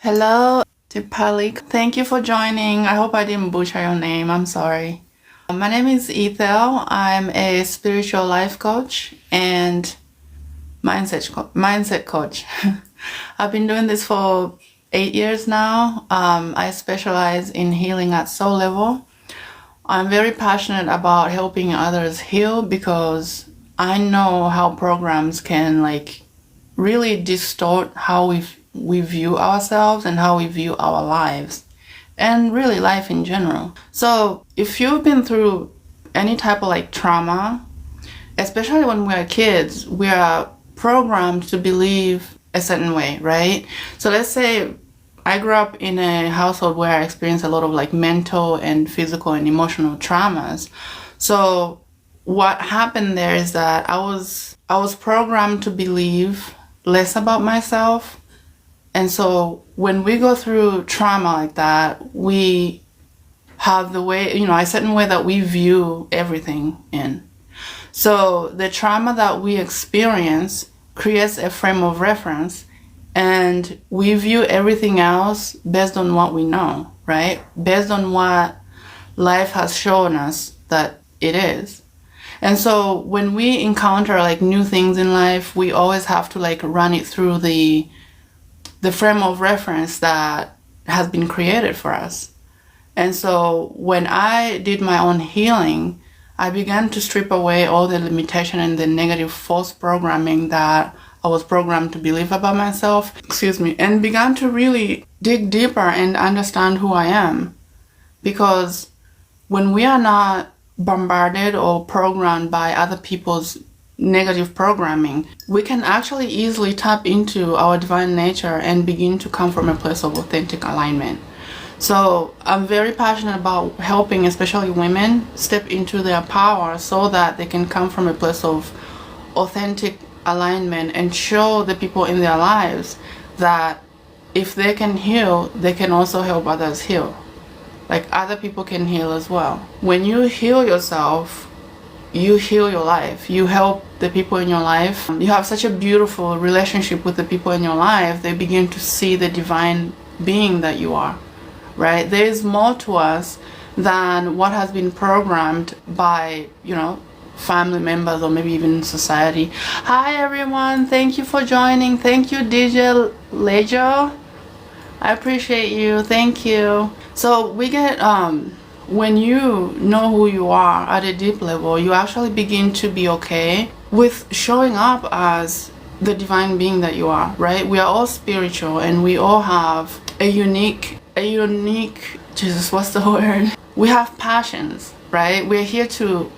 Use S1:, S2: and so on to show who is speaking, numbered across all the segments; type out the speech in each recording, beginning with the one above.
S1: Hello, Tipalik. Thank you for joining. I hope I didn't butcher your name. I'm sorry. My name is Ethel. I'm a spiritual life coach and mindset coach. I've been doing this for 8 years now. I specialize in healing at soul level. I'm very passionate about helping others heal because I know how programs can really distort how we view ourselves and how we view our lives and really life in general. So if you've been through any type of trauma, especially when we're kids, we are programmed to believe a certain way, right? So let's say I grew up in a household where I experienced a lot of mental and physical and emotional traumas. So what happened there is that I was programmed to believe less about myself. And so when we go through trauma like that, we have a certain way that we view everything in. So the trauma that we experience creates a frame of reference, and we view everything else based on what we know, right? Based on what life has shown us that it is. And so when we encounter new things in life, we always have to run it through the frame of reference that has been created for us. And so when I did my own healing, I began to strip away all the limitation and the negative false programming that I was programmed to believe about myself, and began to really dig deeper and understand who I am. Because when we are not bombarded or programmed by other people's negative programming, we can actually easily tap into our divine nature and begin to come from a place of authentic alignment. So I'm very passionate about helping especially women step into their power so that they can come from a place of authentic alignment and show the people in their lives that if they can heal, they can also help others heal. Other people can heal as well. When you heal yourself, you heal your life. You help the people in your life. You have such a beautiful relationship with the people in your life. They begin to see the divine being that you are, right? There is more to us than what has been programmed by, family members or maybe even society. Hi everyone, thank you for joining. Thank you, DJ Lejo. I appreciate you. Thank you. So we get when you know who you are at a deep level, you actually begin to be okay with showing up as the divine being that you are, right? We are all spiritual and we all have a unique, Jesus, what's the word? We have passions, right? We're here to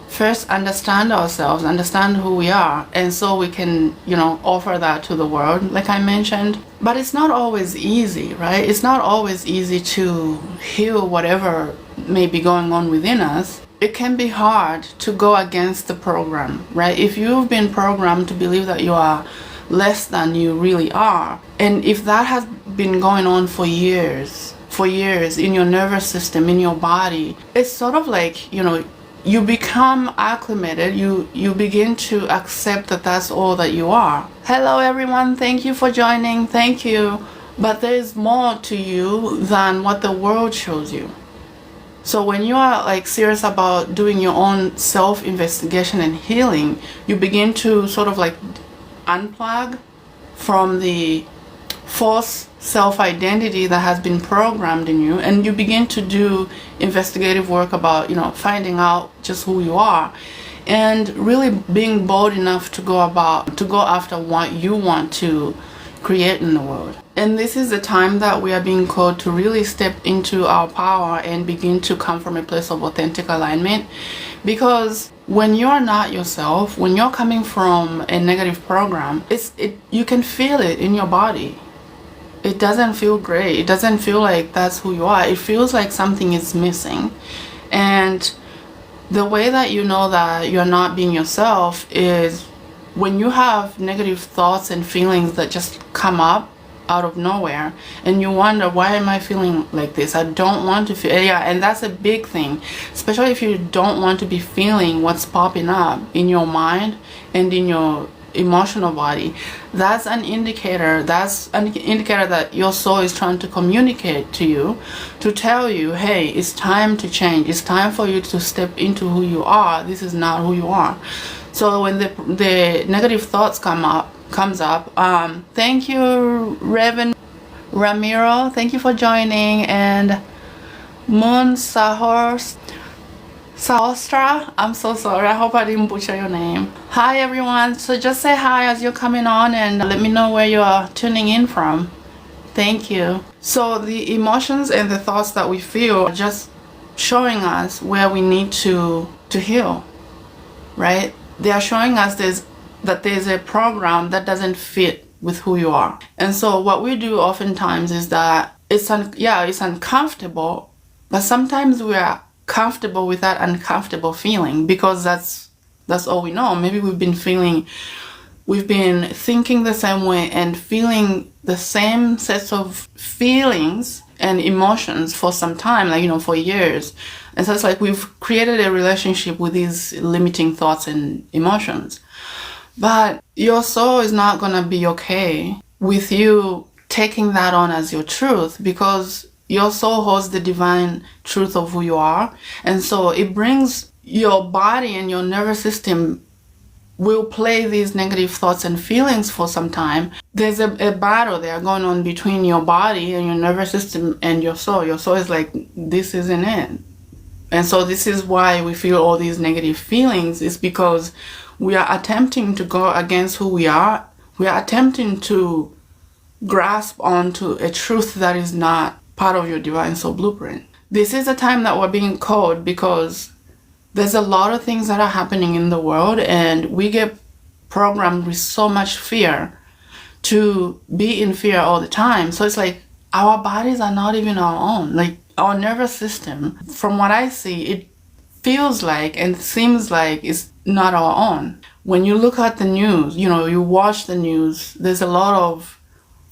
S1: first understand ourselves, understand who we are, and so we can, offer that to the world, like I mentioned. But it's not always easy, right? It's not always easy to heal whatever may be going on within us. It can be hard to go against the program, right? If you've been programmed to believe that you are less than you really are, and if that has been going on for years in your nervous system, in your body, it's sort of you become acclimated, you begin to accept that that's all that you are. Hello everyone, thank you for joining, thank you. But there is more to you than what the world shows you. So when you are serious about doing your own self-investigation and healing, you begin to sort of unplug from the false self-identity that has been programmed in you, and you begin to do investigative work about finding out just who you are and really being bold enough to go after what you want to create in the world. And this is the time that we are being called to really step into our power and begin to come from a place of authentic alignment. Because when you're not yourself, when you're coming from a negative program, you can feel it in your body. It doesn't feel great. It doesn't feel like that's who you are. It feels like something is missing. And the way that you know that you're not being yourself is when you have negative thoughts and feelings that just come up out of nowhere and you wonder, why am I feeling like this? I don't want to feel. Yeah, and that's a big thing, especially if you don't want to be feeling what's popping up in your mind and in your emotional body, that's an indicator that your soul is trying to communicate to you, to tell you, hey, it's time to change, it's time for you to step into who you are. This is not who you are. So when the negative thoughts comes up, thank you, Reverend Ramiro, thank you for joining, and Moon Sahostra, I'm so sorry, I hope I didn't butcher your name. Hi everyone, so just say hi as you're coming on and let me know where you are tuning in from. Thank you. So the emotions and the thoughts that we feel are just showing us where we need to heal, right? They are showing us that there's a program that doesn't fit with who you are. And so what we do oftentimes is that it's uncomfortable, but sometimes we are comfortable with that uncomfortable feeling because that's all we know. Maybe we've been thinking the same way and feeling the same sets of feelings and emotions for some time, like, for years. And so it's like we've created a relationship with these limiting thoughts and emotions. But your soul is not going to be okay with you taking that on as your truth, because your soul holds the divine truth of who you are. And so it brings your body and your nervous system will play these negative thoughts and feelings for some time. There's a battle there going on between your body and your nervous system and your soul. Your soul is like, this isn't it. And so this is why we feel all these negative feelings. It's because we are attempting to go against who we are. We are attempting to grasp onto a truth that is not part of your divine soul blueprint. This is a time that we're being called because there's a lot of things that are happening in the world, and we get programmed with so much fear to be in fear all the time. So it's like our bodies are not even our own. Like our nervous system, from what I see, it feels like and seems like it's not our own. When you look at the news, you watch the news, there's a lot of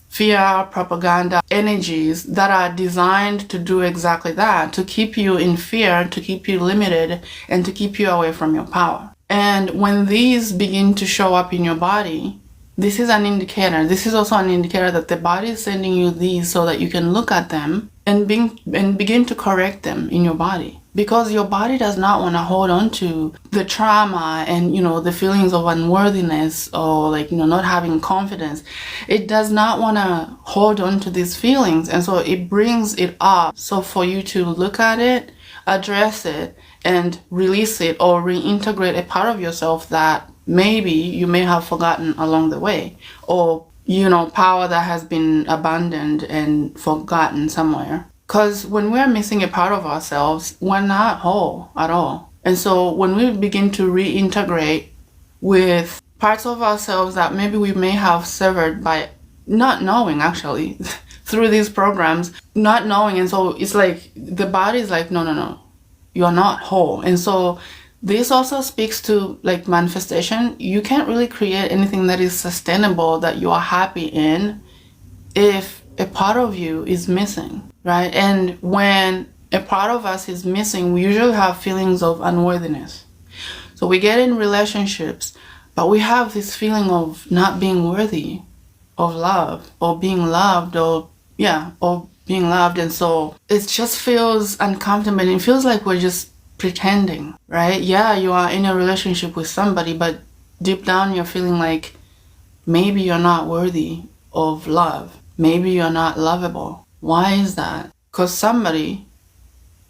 S1: fear, propaganda, energies that are designed to do exactly that, to keep you in fear, to keep you limited, and to keep you away from your power. And when these begin to show up in your body, this is an indicator. This is also an indicator that the body is sending you these so that you can look at them and begin to correct them in your body. Because your body does not want to hold on to the trauma and, the feelings of unworthiness or not having confidence. It does not want to hold on to these feelings. And so it brings it up. So for you to look at it, address it, and release it or reintegrate a part of yourself that maybe you may have forgotten along the way, or power that has been abandoned and forgotten somewhere. Because when we're missing a part of ourselves, we're not whole at all. And so when we begin to reintegrate with parts of ourselves that maybe we may have severed by not knowing, actually, through these programs, not knowing. And so it's like the body is like, no, you're not whole. And so this also speaks to manifestation. You can't really create anything that is sustainable, that you are happy in, if a part of you is missing, right? And when a part of us is missing, we usually have feelings of unworthiness. So we get in relationships, but we have this feeling of not being worthy of love, or being loved, or being loved. And so it just feels uncomfortable, and it feels like we're just pretending, right? Yeah, you are in a relationship with somebody, but deep down you're feeling like maybe you're not worthy of love. Maybe you're not lovable. Why is that? Because somebody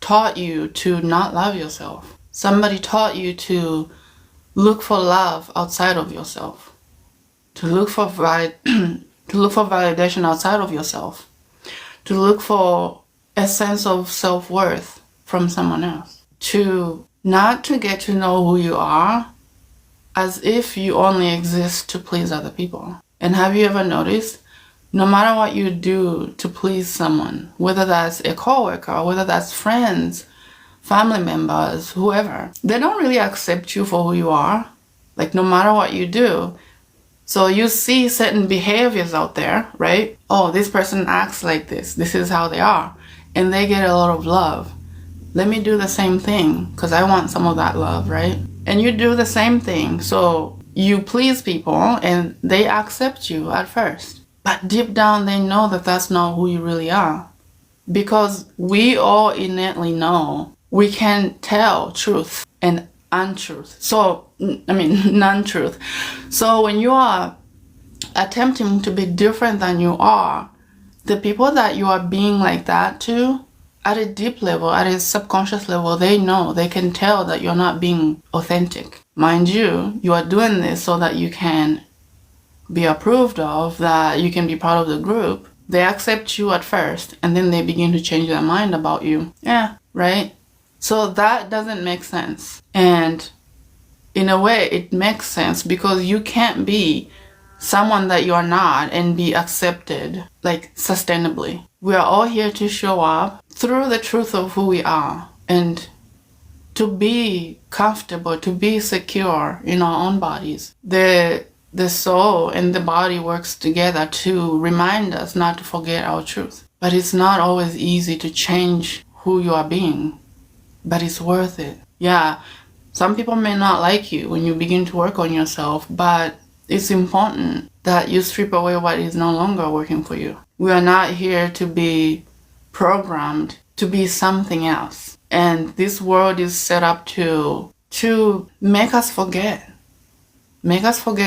S1: taught you to not love yourself. Somebody taught you to look for love outside of yourself, to look for validation outside of yourself, to look for a sense of self-worth from someone else, to not to get to know who you are as if you only exist to please other people. And have you ever noticed, no matter what you do to please someone, whether that's a coworker, whether that's friends, family members, whoever, they don't really accept you for who you are, no matter what you do. So you see certain behaviors out there, right? Oh, this person acts like this. This is how they are. And they get a lot of love. Let me do the same thing because I want some of that love, right? And you do the same thing. So you please people and they accept you at first. But deep down, they know that that's not who you really are. Because we all innately know we can tell truth and untruth. So, non-truth. So when you are attempting to be different than you are, the people that you are being like that to, at a deep level, at a subconscious level, they know, they can tell that you're not being authentic. Mind you, you are doing this so that you can be approved of, that you can be part of the group. They accept you at first, and then they begin to change their mind about you. Yeah, right? So that doesn't make sense. And in a way, it makes sense because you can't be someone that you are not and be accepted, like, sustainably. We are all here to show up through the truth of who we are and to be comfortable, to be secure in our own bodies. The soul and the body works together to remind us not to forget our truth. But it's not always easy to change who you are being, but it's worth it. Yeah, some people may not like you when you begin to work on yourself, but it's important that you strip away what is no longer working for you. We are not here to be programmed to be something else. And this world is set up to make us forget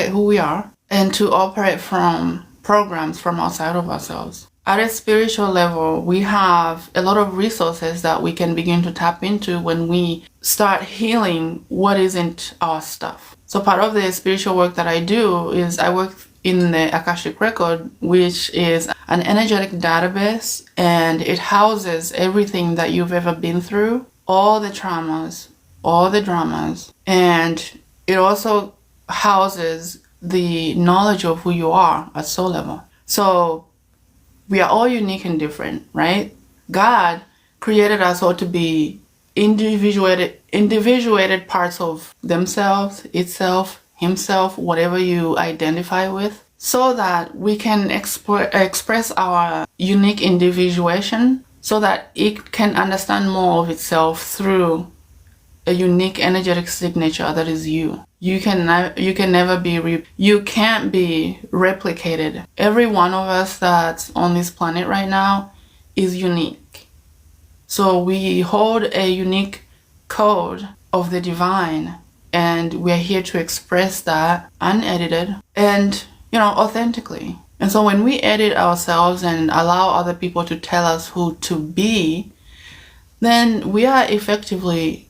S1: who we are and to operate from programs from outside of ourselves. At a spiritual level, we have a lot of resources that we can begin to tap into when we start healing what isn't our stuff. So part of the spiritual work that I do is I work in the Akashic Record, which is an energetic database, and it houses everything that you've ever been through, all the traumas, all the dramas, and it also houses the knowledge of who you are at soul level. So we are all unique and different, right? God created us all to be individuated parts of themselves, itself, himself, whatever you identify with, so that we can express our unique individuation so that it can understand more of itself through a unique energetic signature that is you. You can't be replicated. Every one of us that's on this planet right now is unique. So we hold a unique code of the divine, and we're here to express that unedited and, authentically. And so when we edit ourselves and allow other people to tell us who to be, then we are effectively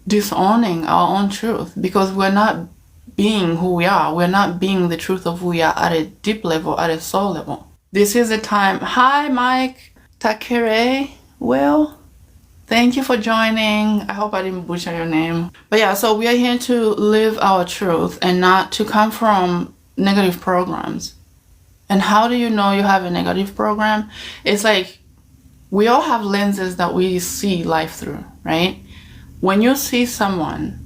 S1: disowning our own truth, because we're not being who we are. We're not being the truth of who we are at a deep level, at a soul level. This is a time. Hi, Mike Takere. Will, thank you for joining. I hope I didn't butcher your name. But yeah, so we are here to live our truth and not to come from negative programs. And how do you know you have a negative program? It's like we all have lenses that we see life through, right? When you see someone,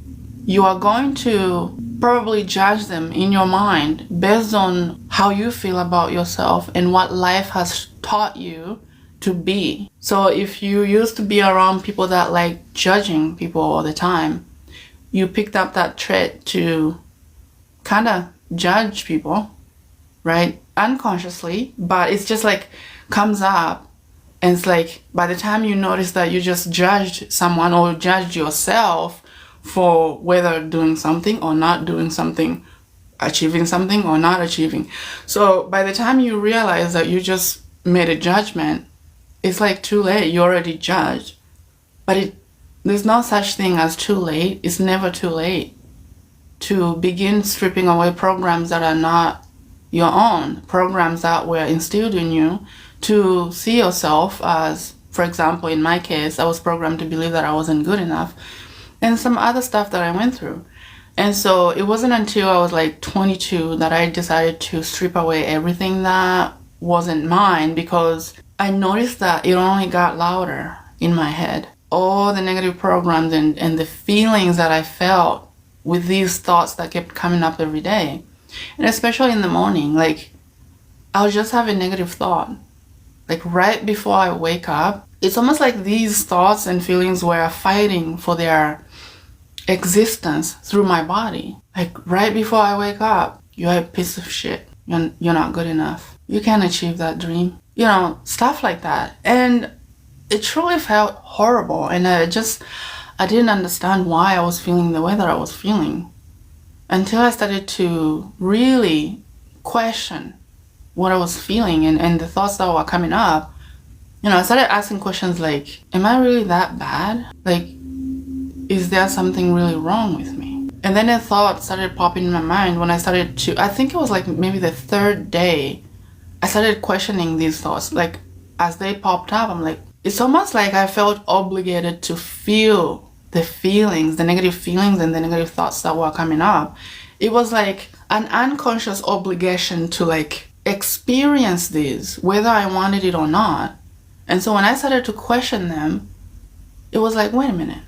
S1: you are going to probably judge them in your mind based on how you feel about yourself and what life has taught you to be. So if you used to be around people that like judging people all the time, you picked up that trait to kind of judge people, right? Unconsciously, but it's just like comes up. And it's like by the time you notice that you just judged someone or judged yourself for whether doing something or not doing something, achieving something or not achieving. So by the time you realize that you just made a judgment, it's like too late. You already judged. But there's no such thing as too late. It's never too late to begin stripping away programs that are not your own, programs that were instilled in you to see yourself as, for example, in my case, I was programmed to believe that I wasn't good enough, and some other stuff that I went through. And so it wasn't until I was like 22 that I decided to strip away everything that wasn't mine, because I noticed that it only got louder in my head. All the negative programs and the feelings that I felt with these thoughts that kept coming up every day. And especially in the morning, like I'll just have a negative thought. Like right before I wake up, it's almost like these thoughts and feelings were fighting for their existence through my body. Like right before I wake up, you're a piece of shit. You're not good enough. You can't achieve that dream. You know, stuff like that. And it truly felt horrible. And I didn't understand why I was feeling the way that I was feeling until I started to really question what I was feeling and the thoughts that were coming up. You know, I started asking questions like, am I really that bad? Like, is there something really wrong with me? And then a thought started popping in my mind when I started to, I think it was like maybe the third day, I started questioning these thoughts. Like, as they popped up, I'm like, it's almost like I felt obligated to feel the feelings, the negative feelings and the negative thoughts that were coming up. It was like an unconscious obligation to like experience these, whether I wanted it or not. And so when I started to question them, it was like, wait a minute.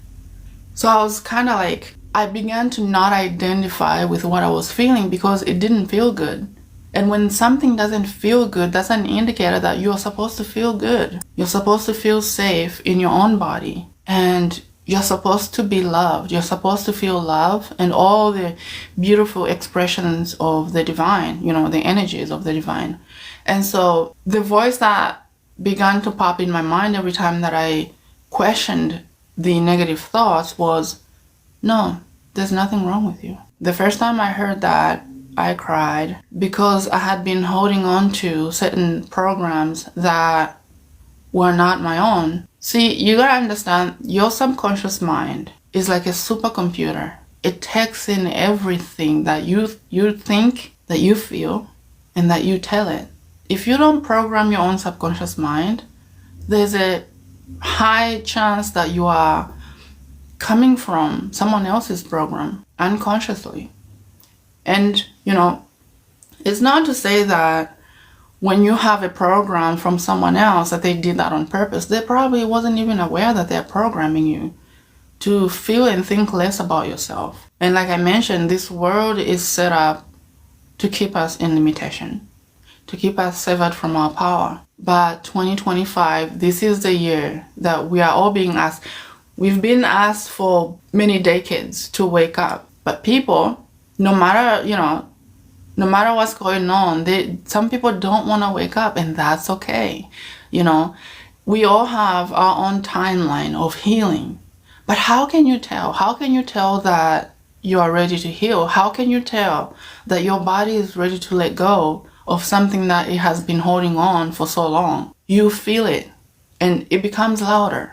S1: So I was kind of like, I began to not identify with what I was feeling because it didn't feel good. And when something doesn't feel good, that's an indicator that you're supposed to feel good. You're supposed to feel safe in your own body. And you're supposed to be loved. You're supposed to feel love and all the beautiful expressions of the divine, you know, the energies of the divine. And so the voice that began to pop in my mind every time that I questioned the negative thoughts was, no, there's nothing wrong with you. The first time I heard that, I cried because I had been holding on to certain programs that were not my own. See, you gotta understand, your subconscious mind is like a supercomputer. It takes in everything that you think, that you feel, and that you tell it. If you don't program your own subconscious mind, there's a high chance that you are coming from someone else's program unconsciously. And, you know, it's not to say that when you have a program from someone else that they did that on purpose. They probably wasn't even aware that they're programming you to feel and think less about yourself. And like I mentioned, this world is set up to keep us in limitation, to keep us severed from our power. But 2025, this is the year that we are all being asked. We've been asked for many decades to wake up. But people, no matter what's going on, some people don't want to wake up, and that's okay. You know, we all have our own timeline of healing. But how can you tell? How can you tell that you are ready to heal? How can you tell that your body is ready to let go of something that it has been holding on for so long? You feel it, and it becomes louder.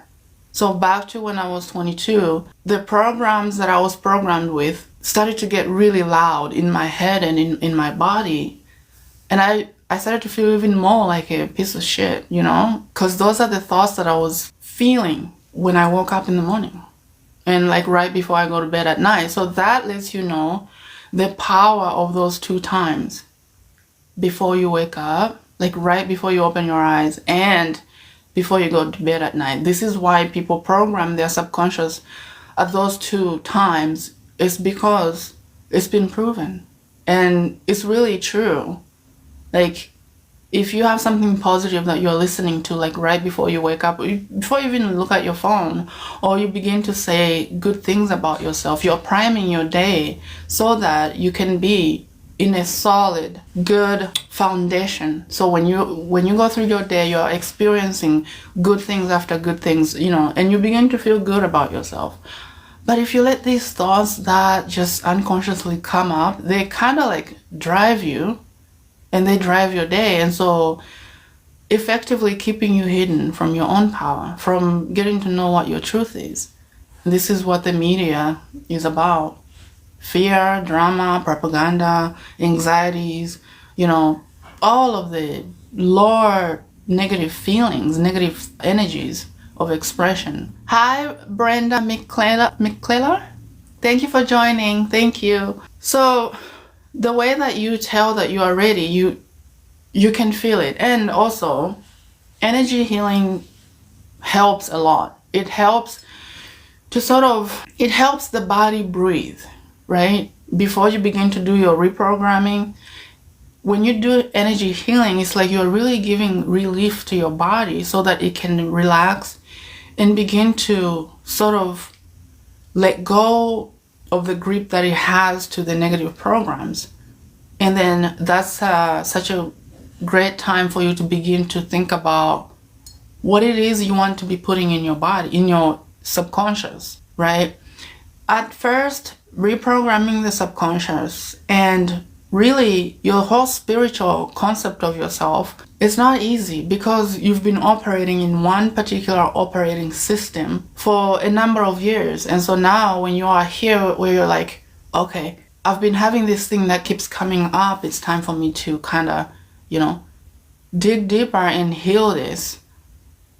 S1: So back to when I was 22, the programs that I was programmed with started to get really loud in my head and in my body. And I started to feel even more like a piece of shit, you know? Because those are the thoughts that I was feeling when I woke up in the morning. And like right before I go to bed at night. So that lets you know the power of those two times. Before you wake up, like right before you open your eyes, and before you go to bed at night. This is why people program their subconscious at those two times. It's because it's been proven. And it's really true. Like, if you have something positive that you're listening to, like right before you wake up, before you even look at your phone, or you begin to say good things about yourself, you're priming your day so that you can be in a solid, good foundation. So when you go through your day, you're experiencing good things after good things, you know, and you begin to feel good about yourself. But if you let these thoughts that just unconsciously come up, they kind of like drive you, and they drive your day. And so effectively keeping you hidden from your own power, from getting to know what your truth is. This is what the media is about. Fear, drama, propaganda, anxieties, you know, all of the lower negative feelings, negative energies of expression. Hi, Brenda McClellar. Thank you for joining. Thank you. So the way that you tell that you are ready, you can feel it. And also, energy healing helps a lot. It helps the body breathe. Right? Before you begin to do your reprogramming, when you do energy healing, it's like you're really giving relief to your body so that it can relax and begin to sort of let go of the grip that it has to the negative programs. And then that's such a great time for you to begin to think about what it is you want to be putting in your body, in your subconscious, right? At first, reprogramming the subconscious and really your whole spiritual concept of yourself is not easy, because you've been operating in one particular operating system for a number of years. And so now when you are here where you're like, okay, I've been having this thing that keeps coming up, it's time for me to kind of, dig deeper and heal this.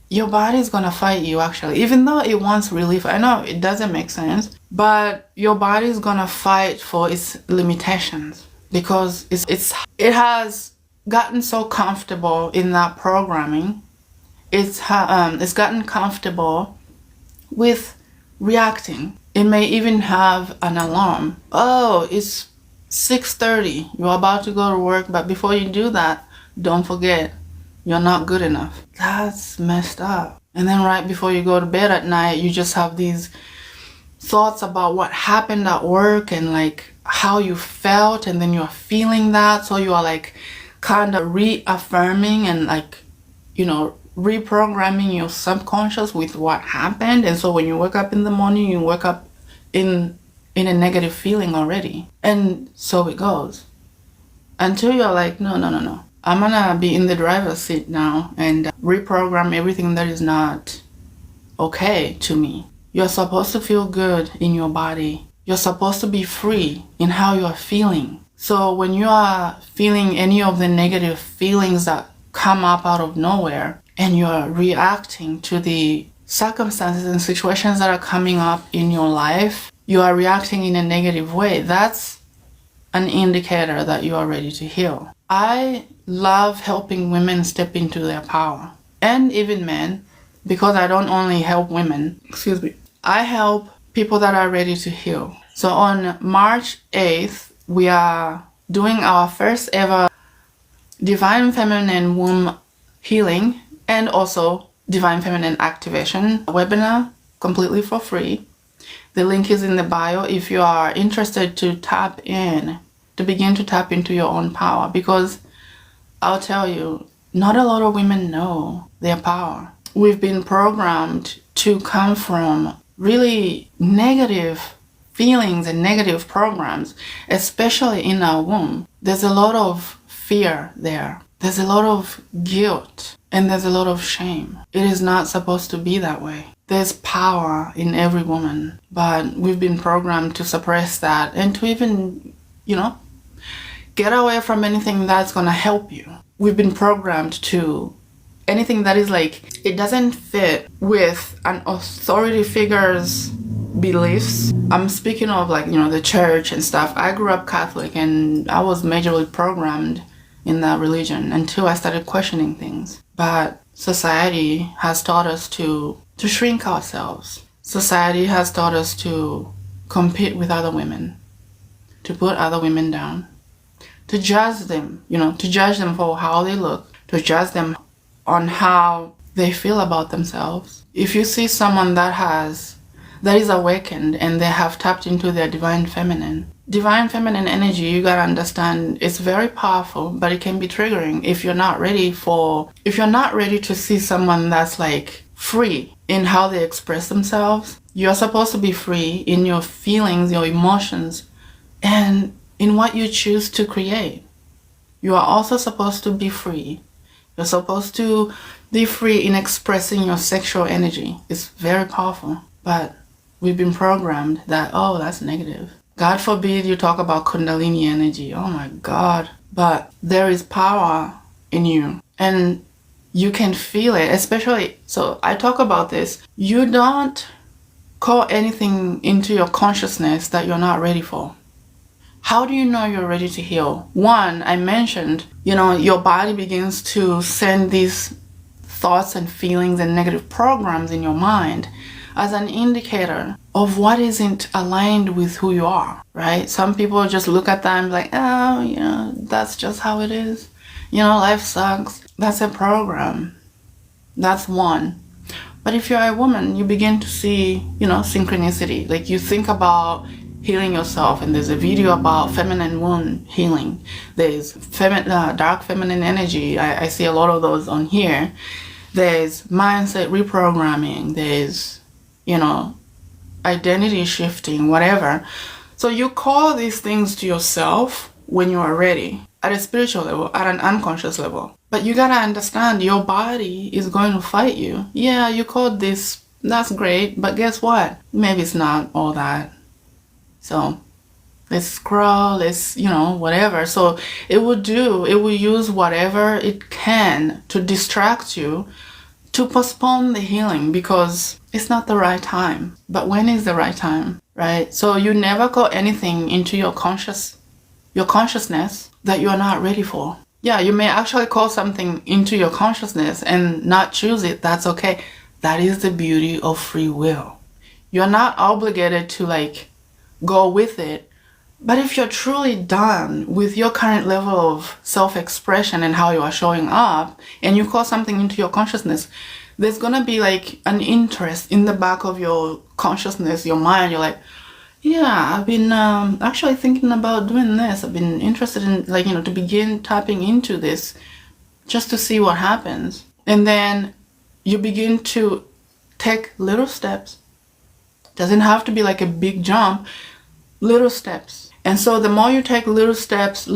S1: Your body's gonna fight you, actually. Even though it wants relief, I know it doesn't make sense, but your body's gonna fight for its limitations, because it has gotten so comfortable in that programming. It's gotten comfortable with reacting. It may even have an alarm. Oh, it's 6:30. You're about to go to work, but before you do that, don't forget, you're not good enough. That's messed up. And then right before you go to bed at night, you just have these thoughts about what happened at work and like how you felt, and then you're feeling that. So you are like kind of reaffirming and like, reprogramming your subconscious with what happened. And so when you wake up in the morning, you wake up in a negative feeling already. And so it goes until you're like, no. I'm gonna be in the driver's seat now and reprogram everything that is not okay to me. You're supposed to feel good in your body. You're supposed to be free in how you're feeling. So when you are feeling any of the negative feelings that come up out of nowhere, and you're reacting to the circumstances and situations that are coming up in your life, you are reacting in a negative way, that's an indicator that you are ready to heal. I love helping women step into their power, and even men, because I don't only help women, I help people that are ready to heal. So on March 8th, we are doing our first ever Divine Feminine Womb Healing and also Divine Feminine Activation webinar, completely for free. The link is in the bio if you are interested to begin to tap into your own power, because I'll tell you, not a lot of women know their power. We've been programmed to come from really negative feelings and negative programs, especially in our womb. There's a lot of fear there. There's a lot of guilt, and there's a lot of shame. It is not supposed to be that way. There's power in every woman, but we've been programmed to suppress that and to even, get away from anything that's going to help you. We've been programmed to anything that is like, it doesn't fit with an authority figure's beliefs. I'm speaking of like, the church and stuff. I grew up Catholic and I was majorly programmed in that religion until I started questioning things. But society has taught us to shrink ourselves. Society has taught us to compete with other women, to put other women down, to judge them, to judge them for how they look, to judge them on how they feel about themselves. If you see someone that is awakened and they have tapped into their divine feminine energy, you gotta understand it's very powerful, but it can be triggering if you're not ready to see someone that's like free in how they express themselves. You're supposed to be free in your feelings, your emotions, and in what you choose to create. You are also supposed to be free. You're supposed to be free in expressing your sexual energy. It's very powerful. But we've been programmed that, oh, that's negative. God forbid you talk about Kundalini energy. Oh my God. But there is power in you. And you can feel it, especially, so I talk about this. You don't call anything into your consciousness that you're not ready for. How do you know you're ready to heal? One, I mentioned, your body begins to send these thoughts and feelings and negative programs in your mind as an indicator of what isn't aligned with who you are, right? Some people just look at that and be like, oh, that's just how it is. Life sucks. That's a program. That's one. But if you're a woman, you begin to see, synchronicity. Like you think about healing yourself, and there's a video about feminine wound healing. There's dark feminine energy. I see a lot of those on here. There's mindset reprogramming. There's, identity shifting, whatever. So you call these things to yourself when you are ready, at a spiritual level, at an unconscious level. But you gotta understand, your body is going to fight you. Yeah, you called this, that's great, but guess what? Maybe it's not all that. So let's scroll, let's, whatever. So it will use whatever it can to distract you, to postpone the healing, because it's not the right time. But when is the right time, right? So you never call anything into your consciousness that you are not ready for. Yeah, you may actually call something into your consciousness and not choose it. That's okay. That is the beauty of free will. You're not obligated to go with it. But if you're truly done with your current level of self-expression and how you are showing up, and you call something into your consciousness, there's gonna be an interest in the back of your consciousness, your mind. You're like, yeah, I've been actually thinking about doing this. I've been interested in to begin tapping into this just to see what happens. And then you begin to take little steps. Doesn't have to be a big jump, little steps. And so the more you take little steps,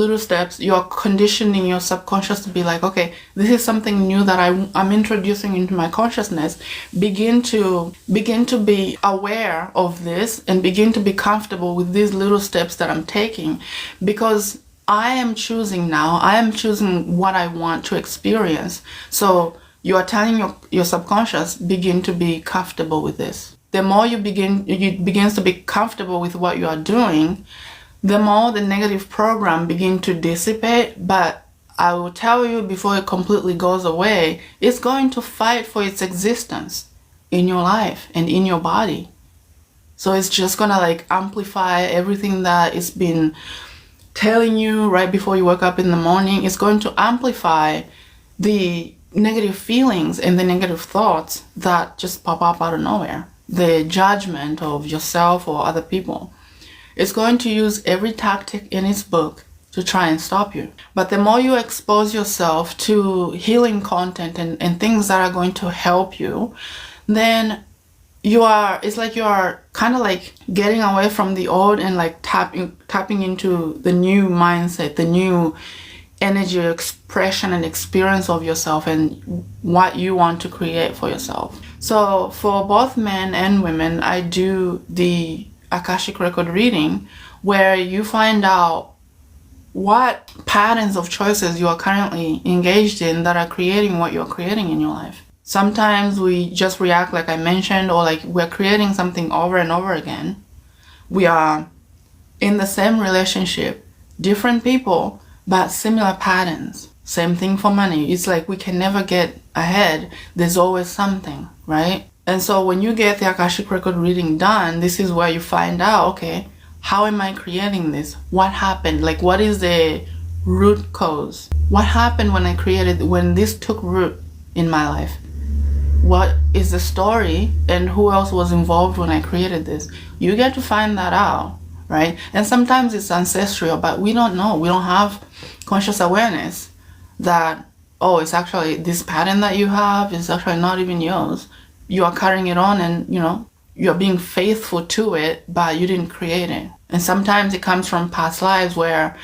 S1: you're conditioning your subconscious to be okay, this is something new that I'm introducing into my consciousness. Begin to be aware of this and begin to be comfortable with these little steps that I'm taking, because I am choosing now. I am choosing what I want to experience. So you are telling your subconscious, begin to be comfortable with this. The more you begins to be comfortable with what you are doing, the more the negative program begin to dissipate. But I will tell you, before it completely goes away, it's going to fight for its existence in your life and in your body. So it's just gonna amplify everything that it's been telling you right before you wake up in the morning. It's going to amplify the negative feelings and the negative thoughts that just pop up out of nowhere. The judgment of yourself or other people. It's going to use every tactic in its book to try and stop you. But the more you expose yourself to healing content and things that are going to help you, then it's like you are kind of getting away from the old and tapping into the new mindset, the new energy, expression and experience of yourself and what you want to create for yourself. So for both men and women, I do the Akashic Record Reading, where you find out what patterns of choices you are currently engaged in that are creating what you're creating in your life. Sometimes we just react like I mentioned, or we're creating something over and over again. We are in the same relationship, different people, but similar patterns. Same thing for money. It's we can never get ahead. There's always something, right? And so when you get the Akashic Record Reading done, this is where you find out, okay, how am I creating this? What happened? What is the root cause? What happened when this took root in my life? What is the story and who else was involved when I created this? You get to find that out, right? And sometimes it's ancestral, but we don't know. We don't have conscious awareness that, it's actually this pattern that you have is actually not even yours. You are carrying it on and, you're being faithful to it, but you didn't create it. And sometimes it comes from past lives where,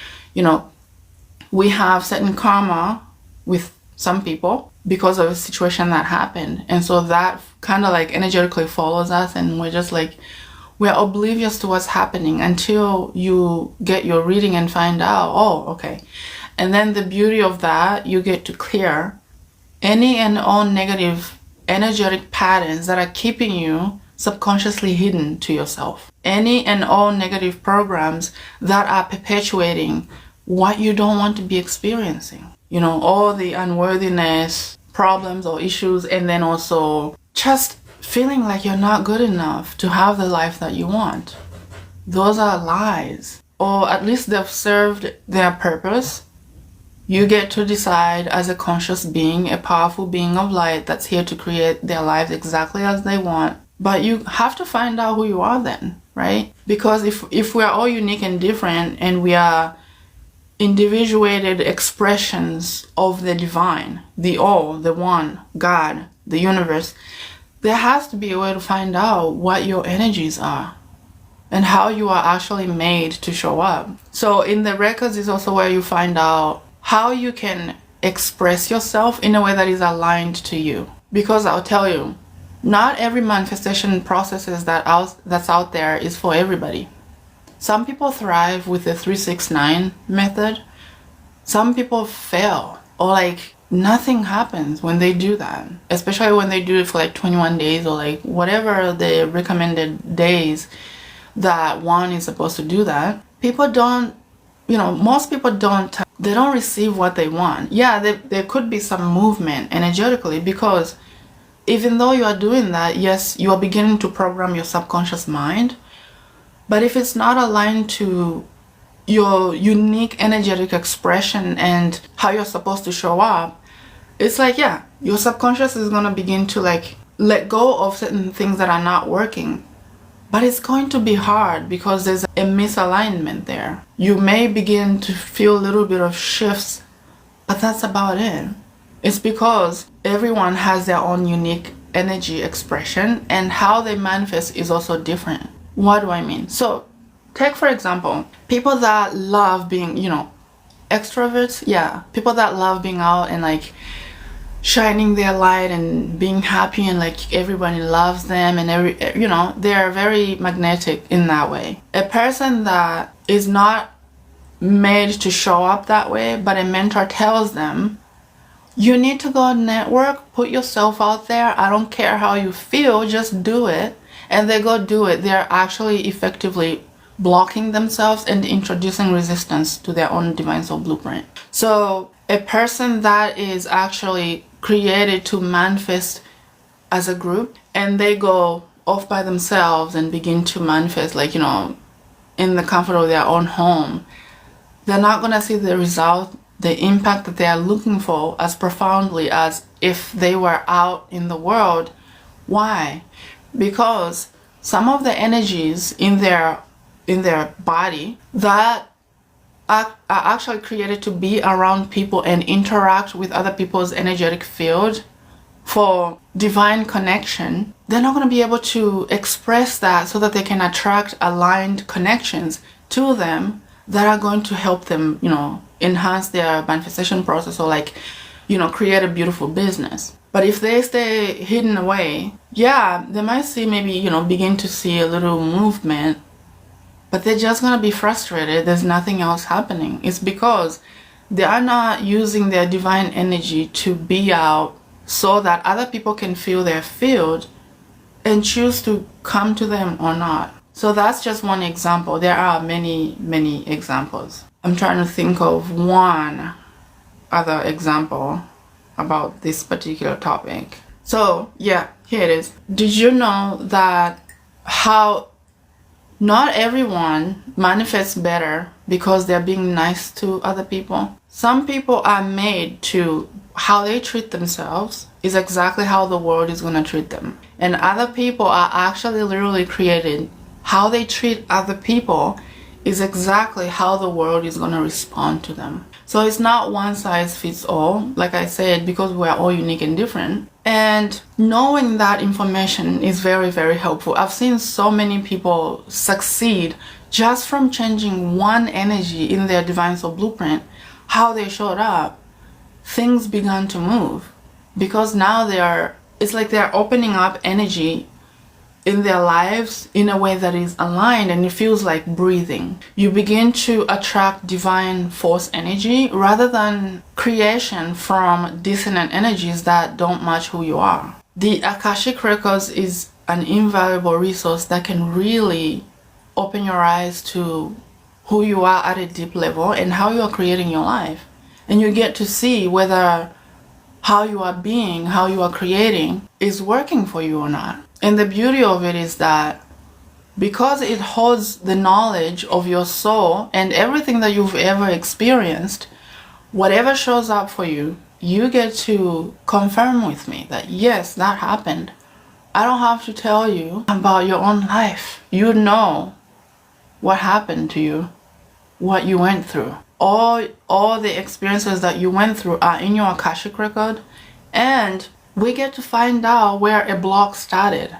S1: we have certain karma with some people because of a situation that happened. And so that kind of energetically follows us, and we're just we're oblivious to what's happening until you get your reading and find out, okay. And then the beauty of that, you get to clear any and all negative energetic patterns that are keeping you subconsciously hidden to yourself. Any and all negative programs that are perpetuating what you don't want to be experiencing. All the unworthiness, problems or issues, and then also just feeling like you're not good enough to have the life that you want. Those are lies. Or at least they've served their purpose. You get to decide as a conscious being, a powerful being of light that's here to create their lives exactly as they want. But you have to find out who you are then, right? Because if we are all unique and different and we are individuated expressions of the divine, the all, the one, God, the universe, there has to be a way to find out what your energies are and how you are actually made to show up. So in the records is also where you find out how you can express yourself in a way that is aligned to you. Because I'll tell you, not every manifestation processes that's out there is for everybody. Some people thrive with the 369 method. Some people fail, or like nothing happens when they do that, especially when they do it for like 21 days or like whatever the recommended days that one is supposed to do that. People don't, most people they don't receive what they want. Yeah, there could be some movement energetically, because even though you are doing that, yes, you are beginning to program your subconscious mind. But if it's not aligned to your unique energetic expression and how you're supposed to show up, it's like, yeah, your subconscious is going to begin to like let go of certain things that are not working. But it's going to be hard because there's a misalignment there. You may begin to feel a little bit of shifts, but that's about it. It's because everyone has their own unique energy expression, and how they manifest is also different. What do I mean? So take, for example, people that love being, extroverts. Yeah, people that love being out and like shining their light and being happy and like everybody loves them, and they're very magnetic in that way. A person that is not made to show up that way, but a mentor tells them, you need to go network, put yourself out there. I don't care how you feel, just do it. And they go do it. They're actually effectively blocking themselves and introducing resistance to their own divine soul blueprint. So a person that is actually created to manifest as a group, and they go off by themselves and begin to manifest like, in the comfort of their own home, they're not going to see the result, the impact that they are looking for as profoundly as if they were out in the world. Why? Because some of the energies in their body that are actually created to be around people and interact with other people's energetic field for divine connection, they're not going to be able to express that so that they can attract aligned connections to them that are going to help them, enhance their manifestation process, or like, create a beautiful business. But if they stay hidden away, yeah, they might see maybe, begin to see a little movement, but they're just going to be frustrated. There's nothing else happening. It's because they are not using their divine energy to be out so that other people can feel their field and choose to come to them or not. So that's just one example. There are many, many examples. I'm trying to think of one other example about this particular topic. So yeah, here it is. Did you know that how not everyone manifests better because they're being nice to other people? Some people are made to, how they treat themselves is exactly how the world is going to treat them. And other people are actually literally created, how they treat other people is exactly how the world is going to respond to them. So it's not one size fits all, like I said, because we're all unique and different. And knowing that information is very, very helpful. I've seen so many people succeed just from changing one energy in their divine soul blueprint, how they showed up. Things began to move because now it's like they're opening up energy in their lives in a way that is aligned, and it feels like breathing. You begin to attract divine force energy rather than creation from dissonant energies that don't match who you are. The Akashic Records is an invaluable resource that can really open your eyes to who you are at a deep level and how you are creating your life. And you get to see whether how you are being, how you are creating is working for you or not. And the beauty of it is that because it holds the knowledge of your soul and everything that you've ever experienced, whatever shows up for you, you get to confirm with me that yes, that happened. I don't have to tell you about your own life. You know what happened to you, what you went through. All the experiences that you went through are in your Akashic record, and we get to find out where a block started.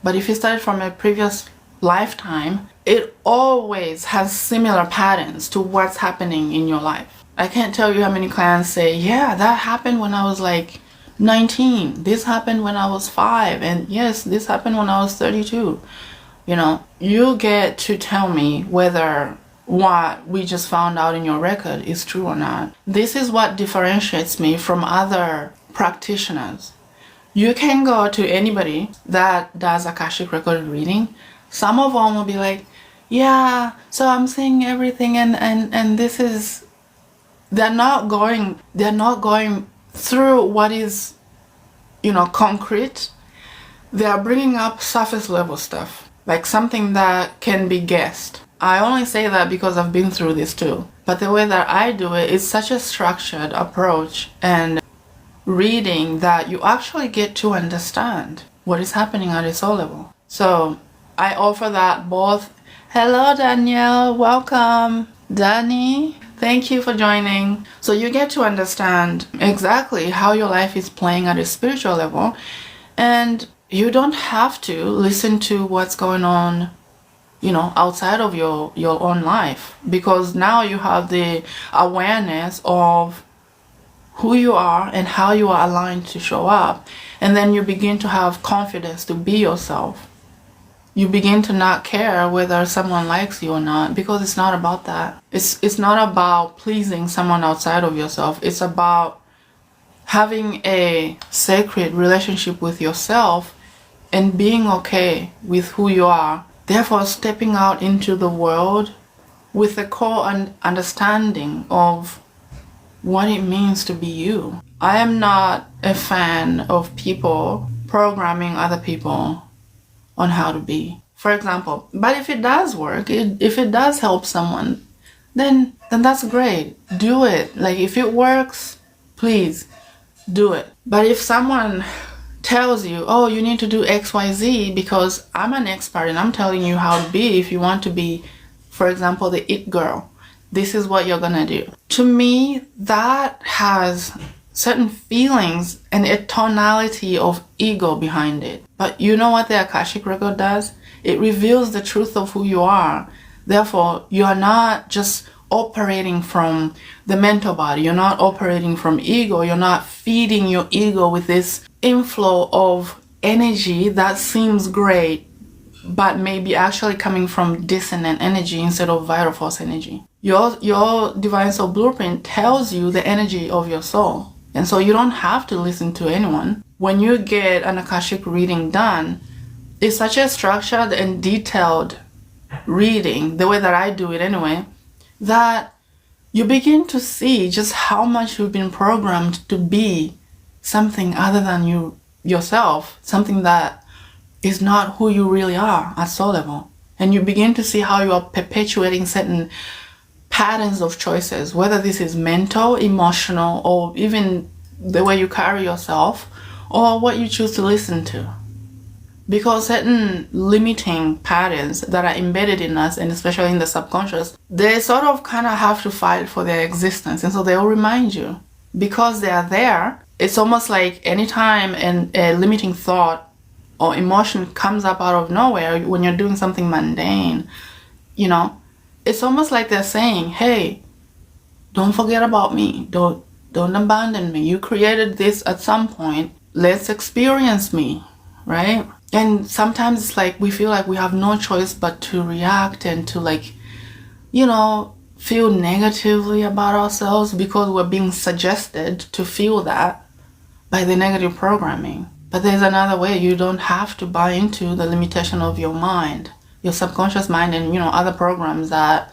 S1: But if you started from a previous lifetime, it always has similar patterns to what's happening in your life. I can't tell you how many clients say, yeah, that happened when I was like 19. This happened when I was 5. And yes, this happened when I was 32. You know, you get to tell me whether what we just found out in your record is true or not. This is what differentiates me from other practitioners. You can go to anybody that does Akashic Record Reading. Some of them will be like, yeah, so I'm seeing everything and this is, they're not going through what is, concrete. They are bringing up surface level stuff, like something that can be guessed. I only say that because I've been through this too. But the way that I do it is such a structured approach and reading that you actually get to understand what is happening at a soul level. So I offer that both. Hello Danielle, welcome. Danny, thank you for joining. So you get to understand exactly how your life is playing at a spiritual level, and you don't have to listen to what's going on outside of your own life, because now you have the awareness of who you are and how you are aligned to show up. And then you begin to have confidence to be yourself. You begin to not care whether someone likes you or not, because it's not about that. It's not about pleasing someone outside of yourself. It's about having a sacred relationship with yourself and being okay with who you are. Therefore, stepping out into the world with a core understanding of what it means to be you. I am not a fan of people programming other people on how to be, for example. But if it does work, if it does help someone, then that's great. Do it. Like, if it works, please do it. But if someone tells you, oh, you need to do XYZ because I'm an expert and I'm telling you how to be, if you want to be, for example, the it girl, this is what you're gonna do. To me, that has certain feelings and a tonality of ego behind it. But you know what the Akashic Record does? It reveals the truth of who you are. Therefore, you are not just operating from the mental body. You're not operating from ego. You're not feeding your ego with this inflow of energy that seems great, but maybe actually coming from dissonant energy instead of vital force energy. Your Divine Soul Blueprint tells you the energy of your soul. And so you don't have to listen to anyone. When you get an Akashic reading done, it's such a structured and detailed reading, the way that I do it anyway, that you begin to see just how much you've been programmed to be something other than yourself, something that is not who you really are at soul level. And you begin to see how you are perpetuating certain patterns of choices, whether this is mental, emotional, or even the way you carry yourself, or what you choose to listen to. Because certain limiting patterns that are embedded in us, and especially in the subconscious, they sort of kind of have to fight for their existence. And so they will remind you. Because they are there, it's almost like anytime a limiting thought or emotion comes up out of nowhere when you're doing something mundane, it's almost like they're saying, hey, don't forget about me. Don't abandon me. You created this at some point. Let's experience me, right? And sometimes it's like we feel like we have no choice but to react and to feel negatively about ourselves because we're being suggested to feel that by the negative programming. But there's another way. You don't have to buy into the limitation of your mind, your subconscious mind, and other programs that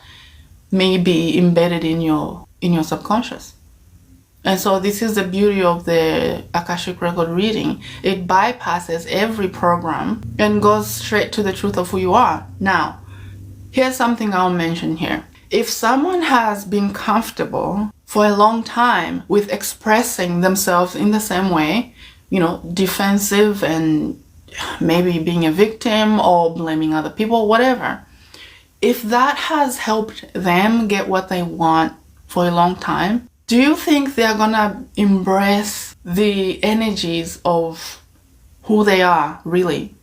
S1: may be embedded in your subconscious. And so this is the beauty of the Akashic Record Reading. It bypasses every program and goes straight to the truth of who you are. Now, here's something I'll mention here. If someone has been comfortable for a long time with expressing themselves in the same way, defensive and maybe being a victim or blaming other people, whatever, if that has helped them get what they want for a long time, do you think they're gonna embrace the energies of who they are really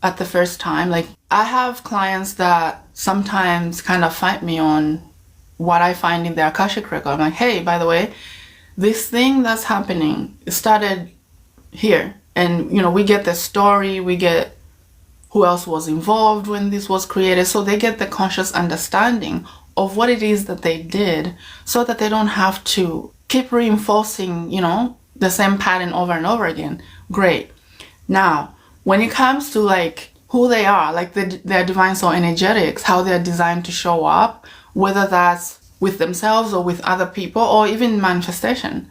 S1: at the first time? Like, I have clients that sometimes kind of fight me on what I find in their Akashic record. I'm like, hey, by the way, this thing that's happening started here. And, we get the story, we get who else was involved when this was created. So they get the conscious understanding of what it is that they did, so that they don't have to keep reinforcing, the same pattern over and over again. Great. Now, when it comes to like who they are, like their divine soul energetics, how they're designed to show up, whether that's with themselves or with other people or even manifestation.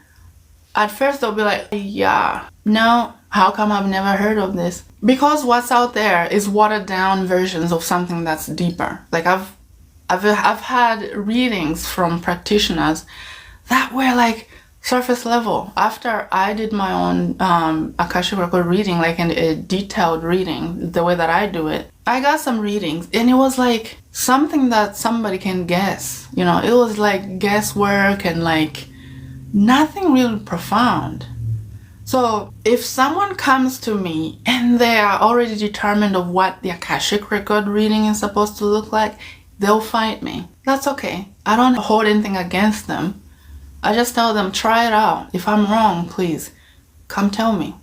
S1: At first they'll be like, yeah, no, how come I've never heard of this? Because what's out there is watered down versions of something that's deeper. Like I've had readings from practitioners that were like surface level. After I did my own Akashic Record reading, like a detailed reading, the way that I do it, I got some readings and it was like something that somebody can guess. It was like guesswork and like nothing really profound. So if someone comes to me and they are already determined of what the Akashic Record reading is supposed to look like, they'll fight me. That's okay. I don't hold anything against them. I just tell them, try it out. If I'm wrong, please come tell me.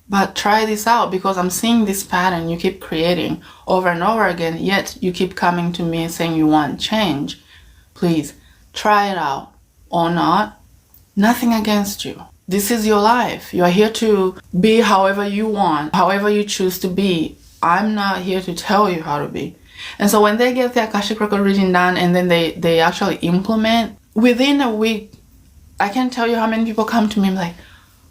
S1: But try this out, because I'm seeing this pattern you keep creating over and over again, yet you keep coming to me saying you want change. Please try it out or not. Nothing against you. This is your life. You are here to be however you want, however you choose to be. I'm not here to tell you how to be. And so when they get the Akashic Record reading done and then they actually implement, within a week, I can't tell you how many people come to me like,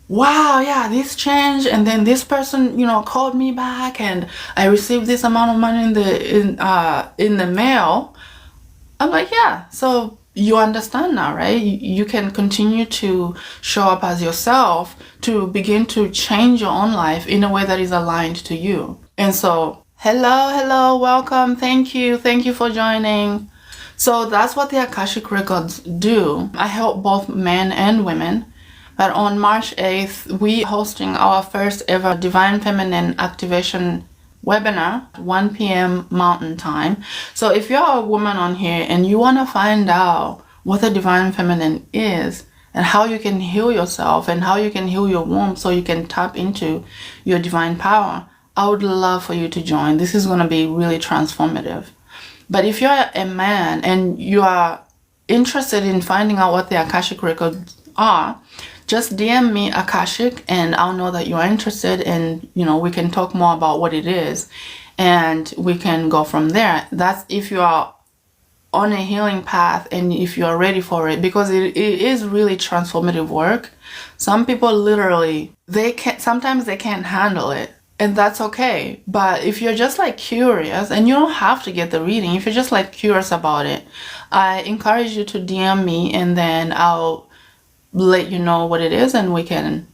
S1: wow, yeah, this changed, and then this person, called me back, and I received this amount of money in the mail. I'm like, yeah, so you understand now, right? You can continue to show up as yourself to begin to change your own life in a way that is aligned to you. And so, hello, welcome, thank you for joining. So that's what the Akashic Records do. I help both men and women. But on March 8th, we are hosting our first ever Divine Feminine Activation webinar, 1 p.m. Mountain Time. So if you're a woman on here and you want to find out what the Divine Feminine is and how you can heal yourself and how you can heal your womb so you can tap into your divine power, I would love for you to join. This is going to be really transformative. But if you're a man and you are interested in finding out what the Akashic Records are, just DM me Akashic and I'll know that you are interested, and we can talk more about what it is and we can go from there. That's if you are on a healing path and if you are ready for it, because it is really transformative work. Some people literally, sometimes they can't handle it. And that's okay. But if you're just like curious, and you don't have to get the reading, if you're just like curious about it, I encourage you to DM me and then I'll let you know what it is and we can,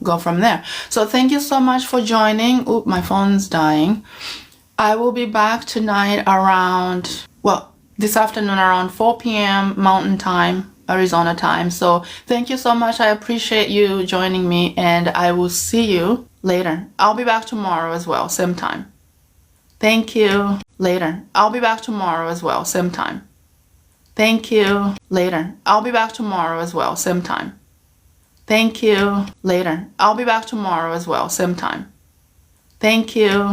S1: go from there. So thank you so much for joining. Oop, my phone's dying. I will be back tonight this afternoon around 4 p.m. Mountain Time, Arizona time. So thank you so much. I appreciate you joining me and I will see you later. I'll be back tomorrow as well, same time. Thank you. Later. I'll be back tomorrow as well, same time. Thank you. Later. I'll be back tomorrow as well, same time. Thank you. Later. I'll be back tomorrow as well, same time. Thank you.